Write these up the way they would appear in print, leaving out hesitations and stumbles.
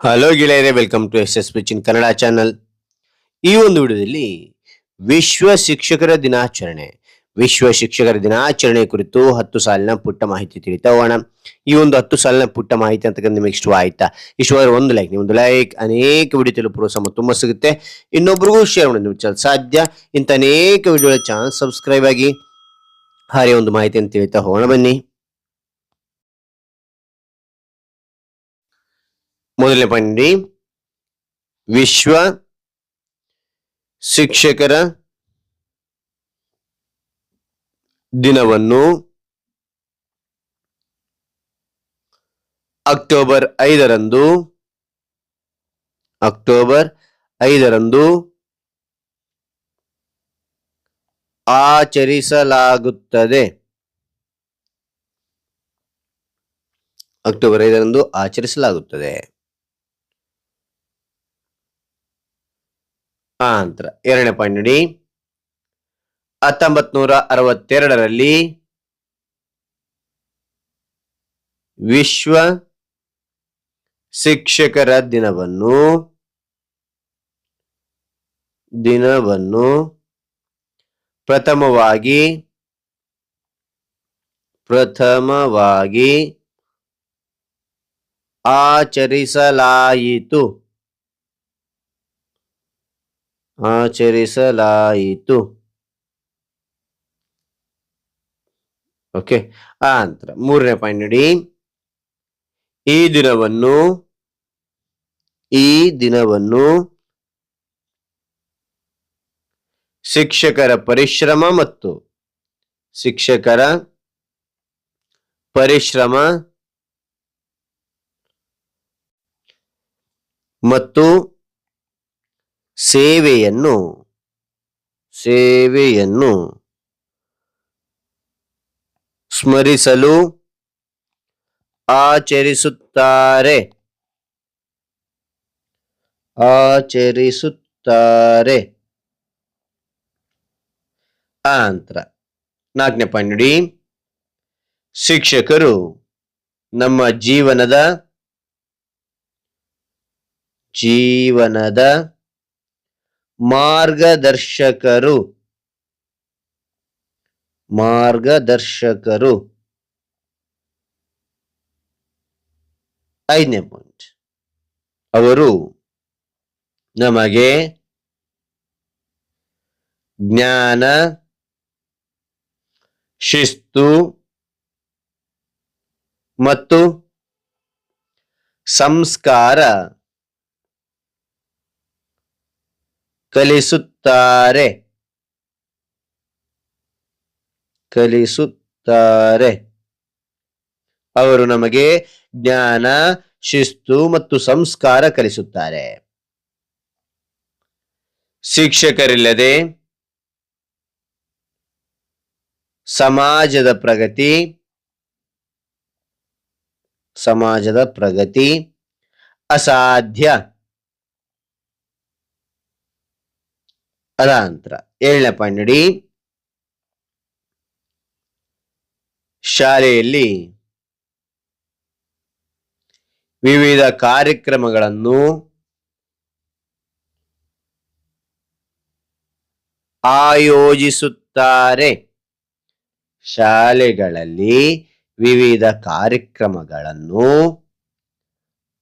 Hello ಗೆಳೆಯರೆ, welcome to S S ಪಿಚಿನ್ Kannada channel. ಈ ಒಂದು ವಿಡಿಯೋದಲ್ಲಿ ವಿಶ್ವ ಶಿಕ್ಷಕರ ದಿನಾಚರಣೆ ಕುರಿತು 10 ಸಾಲಿನ ಪುಟ್ಟ ಮಾಹಿತಿ ತಿಳಿತಾ ಹೋಗೋಣ. ಈ ಒಂದು 10 ಸಾಲಿನ ಪುಟ್ಟ ಮಾಹಿತಿ ಅಂತಕ್ಕಂಥ ನಿಮಗೆ ಇಷ್ಟವಾಯ್ತಾ? ಇಷ್ಟವಾದ್ರೆ ಒಂದು ಲೈಕ್ ಅನೇಕ ವಿಡಿಯೋ ತಿಳಿಯಲು ಪ್ರೋತ್ಸಾಹ ತುಂಬಾ ಸಿಗುತ್ತೆ. ಇನ್ನೊಬ್ರಿಗೂ ಶೇರ್ ಮಾಡಿ ಸಾಧ್ಯ. ಇಂಥ ಅನೇಕ ವಿಡಿಯೋಗಳ ಚಾನಲ್ ಸಬ್ಸ್ಕ್ರೈಬ್ ಆಗಿ. ಹಾಗೆ ಒಂದು ಮಾಹಿತಿಯನ್ನು ತಿಳಿತಾ ಹೋಗೋಣ ಬನ್ನಿ. ಮೊದಲನೇ ಪಾಯಿಂಟ್, ವಿಶ್ವ ಶಿಕ್ಷಕರ ದಿನವನ್ನು ಅಕ್ಟೋಬರ್ 5ರಂದು ಆಚರಿಸಲಾಗುತ್ತದೆ. ಅಕ್ಟೋಬರ್ 5ರಂದು ಆಚರಿಸಲಾಗುತ್ತದೆ. ನಂತರ ಎರಡನೇ ಪಾಯಿಂಟ್ ನೋಡಿ, 1962ರಲ್ಲಿ ವಿಶ್ವ ಶಿಕ್ಷಕರ ದಿನವನ್ನು ಪ್ರಥಮವಾಗಿ ಆಚರಿಸಲಾಯಿತು. ಓಕೆ. ನಂತರ ಮೂರನೇ ಪಾಯಿಂಟ್ ನೋಡಿ, ಈ ದಿನವನ್ನು ಶಿಕ್ಷಕರ ಪರಿಶ್ರಮ ಮತ್ತು ಸೇವೆಯನ್ನು ಸ್ಮರಿಸಲು ಆಚರಿಸುತ್ತಾರೆ. ನಂತರ ನಾಲ್ಕನೇ ಪಾಯಿಂಟ್ ನೋಡಿ, ಶಿಕ್ಷಕರು ನಮ್ಮ ಜೀವನದ ಮಾರ್ಗದರ್ಶಕರು. ಐದನೇ ಪಾಯಿಂಟ್, ಅವರು ನಮಗೆ ಜ್ಞಾನ, ಶಿಸ್ತು ಮತ್ತು ಸಂಸ್ಕಾರ ಕಲಿಸುತ್ತಾರೆ. ಅವರು ನಮಗೆ ಜ್ಞಾನ, ಶಿಸ್ತು ಮತ್ತು ಸಂಸ್ಕಾರ ಕಲಿಸುತ್ತಾರೆ. ಶಿಕ್ಷಕರಿಲ್ಲದೆ ಸಮಾಜದ ಪ್ರಗತಿ ಅಸಾಧ್ಯ. ಅದಾನಂತರ ಏಳನೇ ಪಾಯಿಂಟ್ ನೋಡಿ, ಶಾಲೆಯಲ್ಲಿ ವಿವಿಧ ಕಾರ್ಯಕ್ರಮಗಳನ್ನು ಆಯೋಜಿಸುತ್ತಾರೆ. ಶಾಲೆಗಳಲ್ಲಿ ವಿವಿಧ ಕಾರ್ಯಕ್ರಮಗಳನ್ನು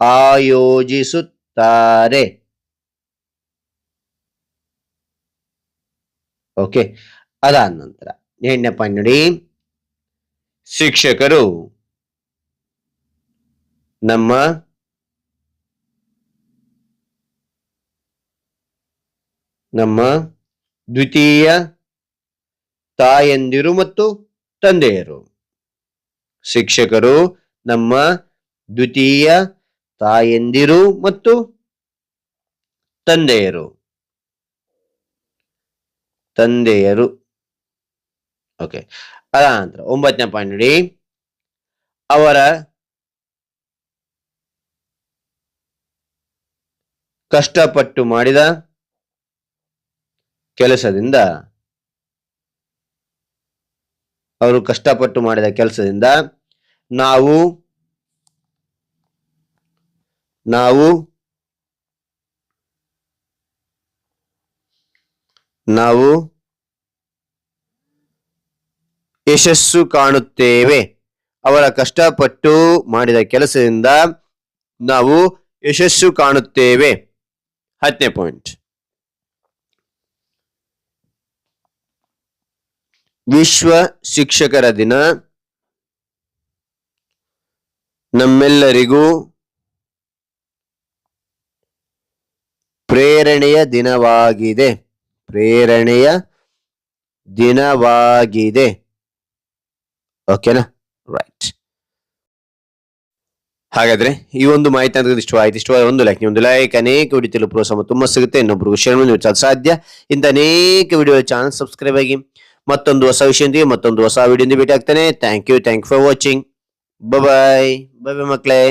ಆಯೋಜಿಸುತ್ತಾರೆ. ಓಕೆ. ಅದಾದ ನಂತರ ಎಂಟನೇ ಪಾಯಿಂಟ್ ನೋಡಿ, ಶಿಕ್ಷಕರು ನಮ್ಮ ದ್ವಿತೀಯ ತಾಯಂದಿರು ಮತ್ತು ತಂದೆಯರು. ಶಿಕ್ಷಕರು ನಮ್ಮ ದ್ವಿತೀಯ ತಾಯಂದಿರು ಮತ್ತು ತಂದೆಯರು. ಓಕೆ. ಅದಾನಂತರ ಒಂಬತ್ತನೇ ಪಾಯಿಂಟ್ ನೋಡಿ, ಅವರ ಕಷ್ಟಪಟ್ಟು ಮಾಡಿದ ಕೆಲಸದಿಂದ ನಾವು ಯಶಸ್ಸು ಕಾಣುತ್ತೇವೆ. ಅವರ ಕಷ್ಟಪಟ್ಟು ಮಾಡಿದ ಕೆಲಸದಿಂದ ನಾವು ಯಶಸ್ಸು ಕಾಣುತ್ತೇವೆ. 10ನೇ ಪಾಯಿಂಟ್. ವಿಶ್ವ ಶಿಕ್ಷಕರ ದಿನ ನಮ್ಮೆಲ್ಲರಿಗೂ ಪ್ರೇರಣೆಯ ದಿನವಾಗಿದೆ. ಓಕೆನಾ? ರೈಟ್. ಹಾಗಾದ್ರೆ ಈ ಒಂದು ಮಾಹಿತಿ ಅಂತ ಇಷ್ಟವಾದ ಒಂದು ಲೈಕ್, ಒಂದು ಲೈಕ್ ಅನೇಕ ವಿಡಿಯೋ ತಿಳಿಯಲು ಪ್ರೋತ್ಸಾಹ ತುಂಬ ಸಿಗುತ್ತೆ. ಇನ್ನೊಬ್ರಿಗೂ ಶೇರ್ ಮಾಡಿ ನೀವು ಸಾಧ್ಯ. ಇಂಥ ಅನೇಕ ವಿಡಿಯೋ ಚಾನಲ್ ಸಬ್ಸ್ಕ್ರೈಬ್ ಆಗಿ. ಮತ್ತೊಂದು ಹೊಸ ವಿಷಯದೊಂದಿಗೆ ಮತ್ತೊಂದು ಹೊಸ ವಿಡಿಯೋದಿಂದ ಭೇಟಿ ಆಗ್ತಾನೆ. Thank you for watching. Bye ಮಕ್ಕಳೇ.